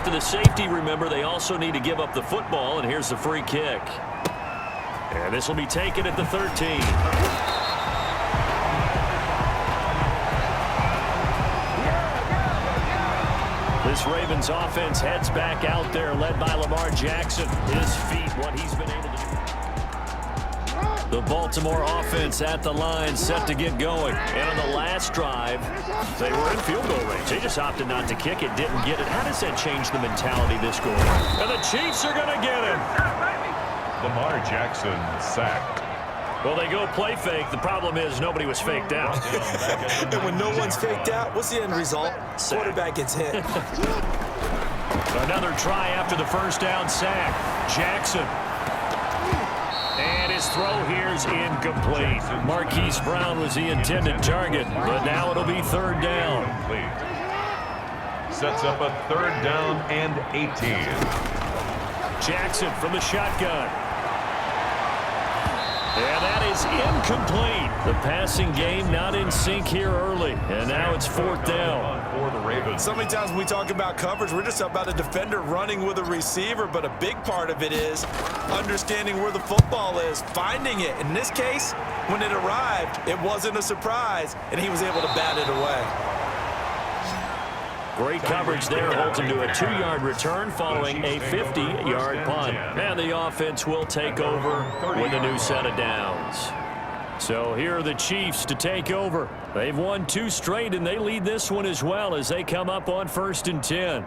after the safety, remember, they also need to give up the football, and here's the free kick. And this will be taken at the 13. This Ravens offense heads back out there, led by Lamar Jackson. His feet, what he's been able to do. The Baltimore offense at the line, set to get going. And on the last drive, they were in field goal range. They just opted not to kick it, didn't get it. How does that change the mentality this go on? And the Chiefs are going to get him. Lamar Jackson sacked. Well, they go play fake. The problem is nobody was faked out. And when no one's faked out, what's the end result? Quarterback gets hit. Another try after the first down sack. Jackson. And his throw here is incomplete. Marquise Brown was the intended target, but now it'll be third down. Sets up a third down and 18. Jackson from the shotgun. And that is incomplete. The passing game not in sync here early. And now it's fourth down. For the Ravens. So many times when we talk about coverage, we're just about a defender running with a receiver, but a big part of it is understanding where the football is, finding it. In this case, when it arrived, it wasn't a surprise, and he was able to bat it away. Great coverage there, holds him to a 2-yard return following a 50-yard punt. And the offense will take over with a new set of downs. So here are the Chiefs to take over. They've won 2 straight, and they lead this one as well as they come up on 1st and 10.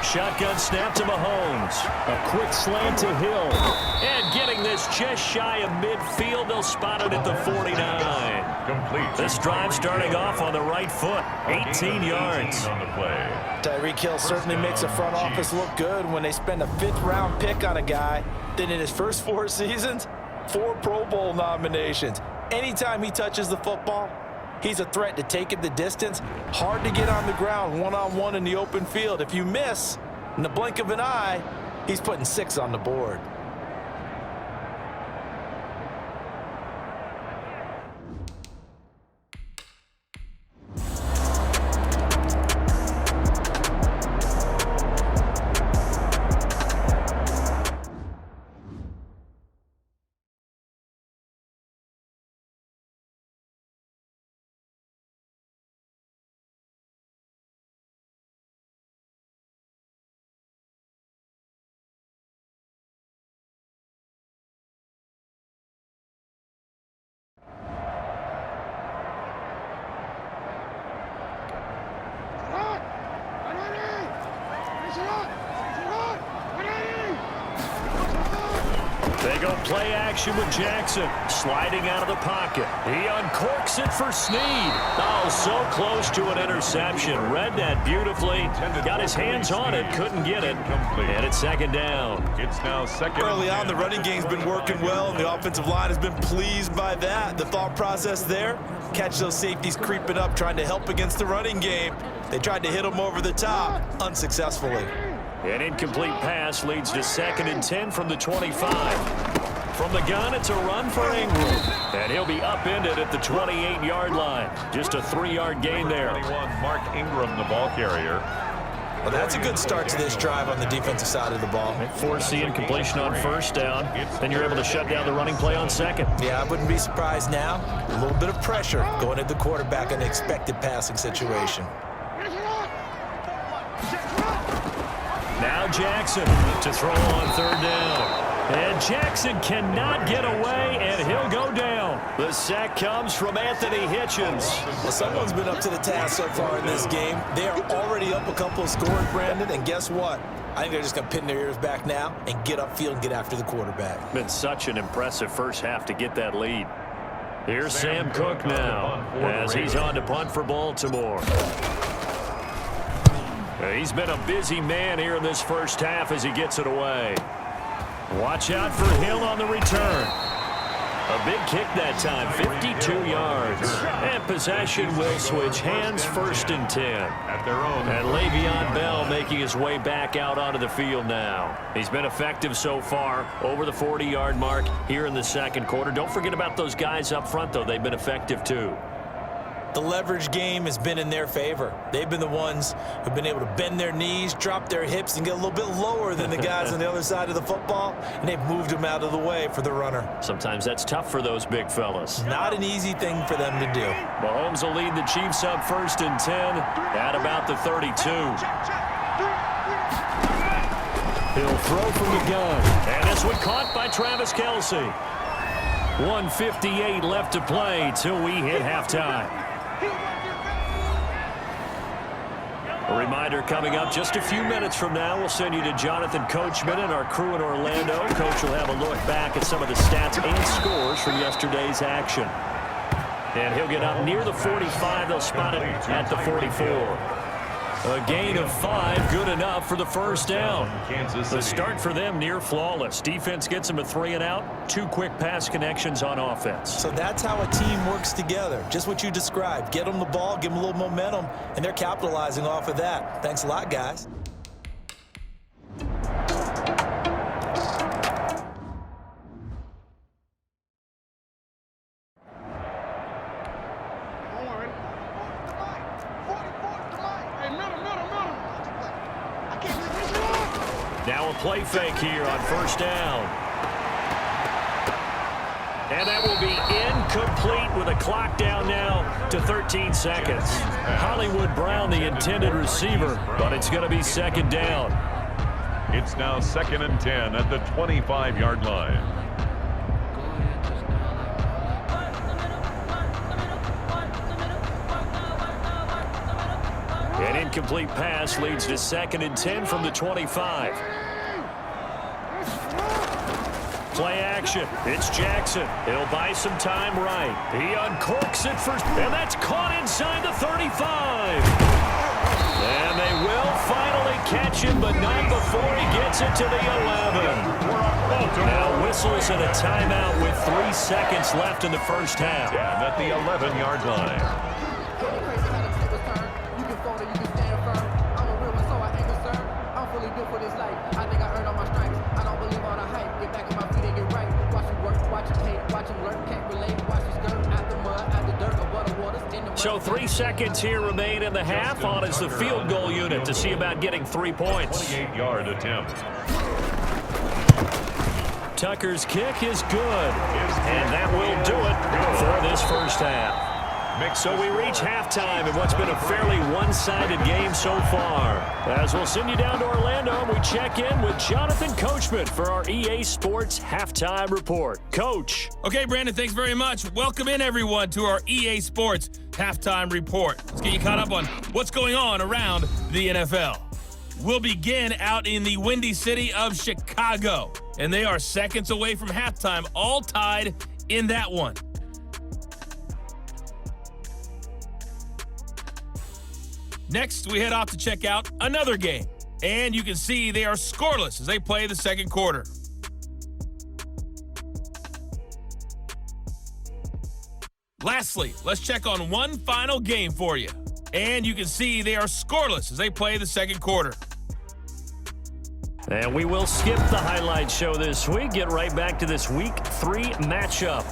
Shotgun snap to Mahomes. A quick slant to Hill. And getting this just shy of midfield. They'll spot it at the 49. Complete. This drive starting off on the right foot. 18 yards. On the play. Tyreek Hill certainly makes the front office look good when they spend a 5th-round pick on a guy. Then in his first 4 seasons, 4 Pro Bowl nominations. Anytime he touches the football, he's a threat to take it the distance. Hard to get on the ground one-on-one in the open field. If you miss, in the blink of an eye, he's putting 6 on the board. They go play action with Jackson. Sliding out of the pocket. He uncorks it for Snead. Oh, so close to an interception. Read that beautifully. Got his hands on it. Couldn't get it. And it's 2nd down. It's now 2nd. Early on, the running game's been working well, and the offensive line has been pleased by that. The thought process there, catch those safeties creeping up, trying to help against the running game. They tried to hit them over the top, unsuccessfully. An incomplete pass leads to 2nd and 10 from the 25. From the gun, it's a run for Ingram. And he'll be upended at the 28-yard line. Just a 3-yard gain there. 21, Mark Ingram, the ball carrier. Well, that's a good start to this drive on the defensive side of the ball. Force the incompletion on 1st down. Then you're able to shut down the running play on 2nd. Yeah, I wouldn't be surprised now. A little bit of pressure going at the quarterback in an expected passing situation. Now Jackson to throw on 3rd down. And Jackson cannot get away, and he'll go down. The sack comes from Anthony Hitchens. Well, someone's been up to the task so far in this game. They are already up a couple of scores, Brandon, and guess what? I think they're just going to pin their ears back now and get upfield and get after the quarterback. Been such an impressive first half to get that lead. Here's Sam Cook now as he's on to punt for Baltimore. He's been a busy man here in this first half as he gets it away. Watch out for Hill on the return. A big kick that time, 52 yards. And possession will switch hands, 1st and 10. At their own. And Le'Veon Bell making his way back out onto the field now. He's been effective so far, over the 40-yard mark here in the second quarter. Don't forget about those guys up front, though. They've been effective, too. The leverage game has been in their favor. They've been the ones who've been able to bend their knees, drop their hips, and get a little bit lower than the guys on the other side of the football, and they've moved them out of the way for the runner. Sometimes that's tough for those big fellas. Not an easy thing for them to do. Mahomes will lead the Chiefs up 1st and 10 at about the 32. He'll throw from the gun. And this one caught by Travis Kelce. 1:58 left to play till we hit halftime. A reminder coming up just a few minutes from now. We'll send you to Jonathan Coachman and our crew in Orlando. Coach will have a look back at some of the stats and scores from yesterday's action. And he'll get up near the 45. They'll spot it at the 44. A gain of 5, good enough for the first down. The start for them near flawless. Defense gets them a 3 and out. 2 quick pass connections on offense. So that's how a team works together. Just what you described. Get them the ball, give them a little momentum, and they're capitalizing off of that. Thanks a lot, guys. Now a play fake here on 1st down. And that will be incomplete with a clock down now to 13 seconds. Hollywood Brown, the intended receiver, but it's going to be 2nd down. It's now 2nd and 10 at the 25-yard line. An incomplete pass leads to 2nd and 10 from the 25. Play action. It's Jackson. He'll buy some time right. He uncorks it first, and that's caught inside the 35. And they will finally catch him, but not before he gets it to the 11. Now whistles and a timeout with 3 seconds left in the first half. And at the 11-yard line. So 3 seconds here remain in the half. On is the field goal unit to see about getting 3 points. 28-yard attempt. Tucker's kick is good. And that will do it for this first half. So we reach halftime in what's been a fairly one-sided game so far. As we'll send you down to Orlando, and we check in with Jonathan Coachman for our EA Sports Halftime Report. Coach. Okay, Brandon, thanks very much. Welcome in, everyone, to our EA Sports Halftime Report. Let's get you caught up on what's going on around the NFL. We'll begin out in the Windy City of Chicago, and they are seconds away from halftime, all tied in that one. Next, we head off to check out another game, and you can see they are scoreless as they play the second quarter. Lastly, let's check on one final game for you, and you can see they are scoreless as they play the second quarter. And we will skip the highlight show this week, get right back to this Week 3 matchup.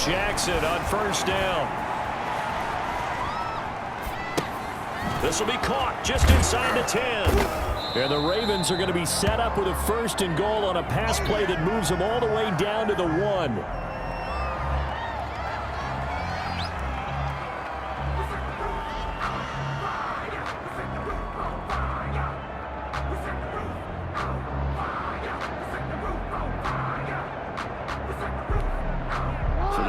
Jackson on first down. This will be caught just inside the 10. And the Ravens are going to be set up with a 1st and goal on a pass play that moves them all the way down to the 1.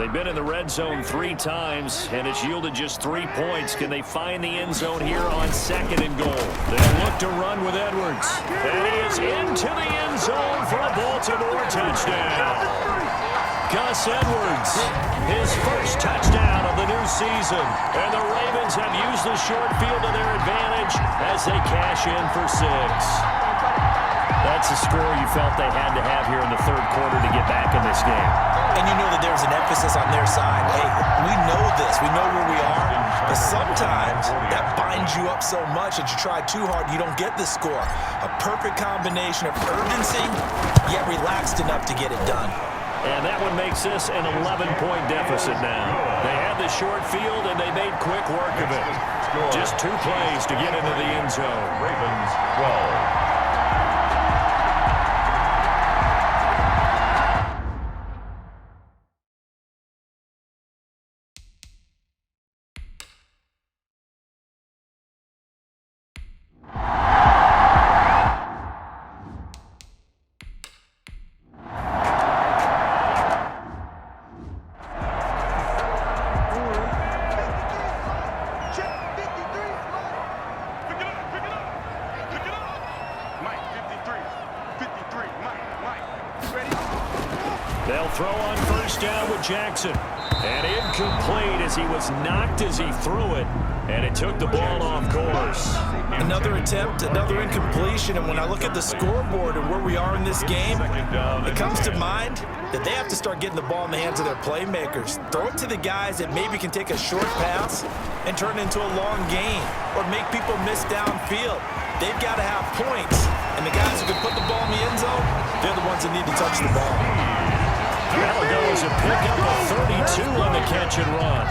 They've been in the red zone 3 times, and it's yielded just 3 points. Can they find the end zone here on 2nd and goal? They'll look to run with Edwards. And he is into the end zone for a Baltimore touchdown. Gus Edwards, his first touchdown of the new season. And the Ravens have used the short field to their advantage as they cash in for 6. That's a score you felt they had to have here in the 3rd quarter to get back in this game. And you know that there's an emphasis on their side. Hey, we know this. We know where we are. But sometimes that binds you up so much that you try too hard, you don't get the score. A perfect combination of urgency, yet relaxed enough to get it done. And that one makes this an 11-point deficit now. They had the short field, and they made quick work of it. Just 2 plays to get into the end zone. Ravens 12. They'll throw on 1st down with Jackson. And incomplete as he was knocked as he threw it. And it took the ball off course. Another attempt, another incompletion. And when I look at the scoreboard and where we are in this game, it comes to mind that they have to start getting the ball in the hands of their playmakers. Throw it to the guys that maybe can take a short pass and turn it into a long gain or make people miss downfield. They've got to have points. And the guys who can put the ball in the end zone, they're the ones that need to touch the ball. That'll go as a pickup of 32 on the catch and run.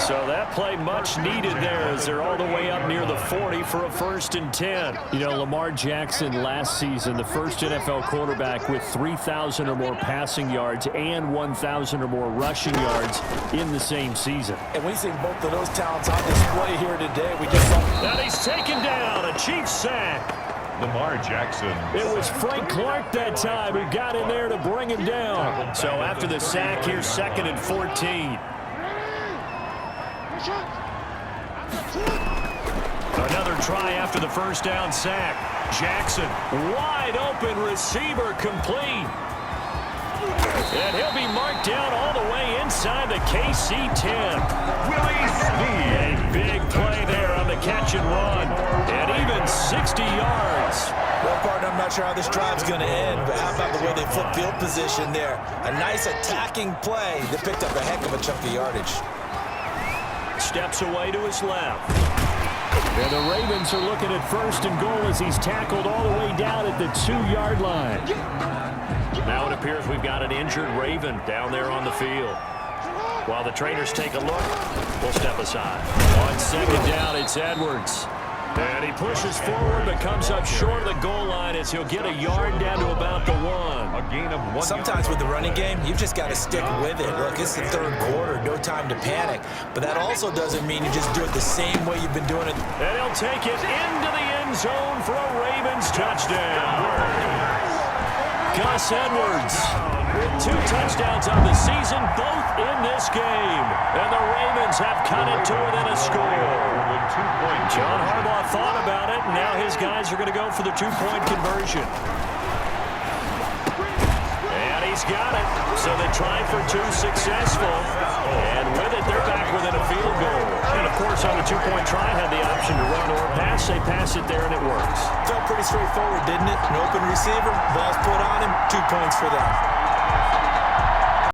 So that play much needed there as they're all the way up near the 40 for a 1st and 10. You know, Lamar Jackson last season, the first NFL quarterback with 3,000 or more passing yards and 1,000 or more rushing yards in the same season. And we see both of those talents on display here today. We just saw. Now he's taken down, a Chiefs sack. Lamar Jackson. It was Frank Clark that time who got in there to bring him down. So after the sack, here's 2nd and 14. Another try after the 1st down sack. Jackson, wide open receiver, complete. And he'll be marked down all the way inside the KC 10. Willie Snead. A big play there on the catch and run. And even 60 yards. Well, partner, I'm not sure how this drive's going to end, but how about the way they flip field position there? A nice attacking play that picked up a heck of a chunk of yardage. Steps away to his left. And the Ravens are looking at 1st and goal as he's tackled all the way down at the 2-yard line. Now it appears we've got an injured Raven down there on the field. While the trainers take a look, we'll step aside. On 2nd down, it's Edwards. And he pushes forward but comes up short of the goal line as he'll get a yard down to about the 1. A gain of 1. Sometimes with the running game, you've just got to stick with it. Look, it's the 3rd quarter, no time to panic. But that also doesn't mean you just do it the same way you've been doing it. And he'll take it into the end zone for a Ravens touchdown. Gus Edwards with 2 touchdowns on the season, both in this game. And the Ravens have cut it to within a score. John Harbaugh thought about it, and now his guys are going to go for the 2-point conversion. And he's got it. So they tried for 2, successful. And with it, they're back within a field goal. And, of course, on the 2-point try, had the option to run or pass. They pass it there, and it works. Felt pretty straightforward, didn't it? An open receiver, ball's put on him, 2 points for them.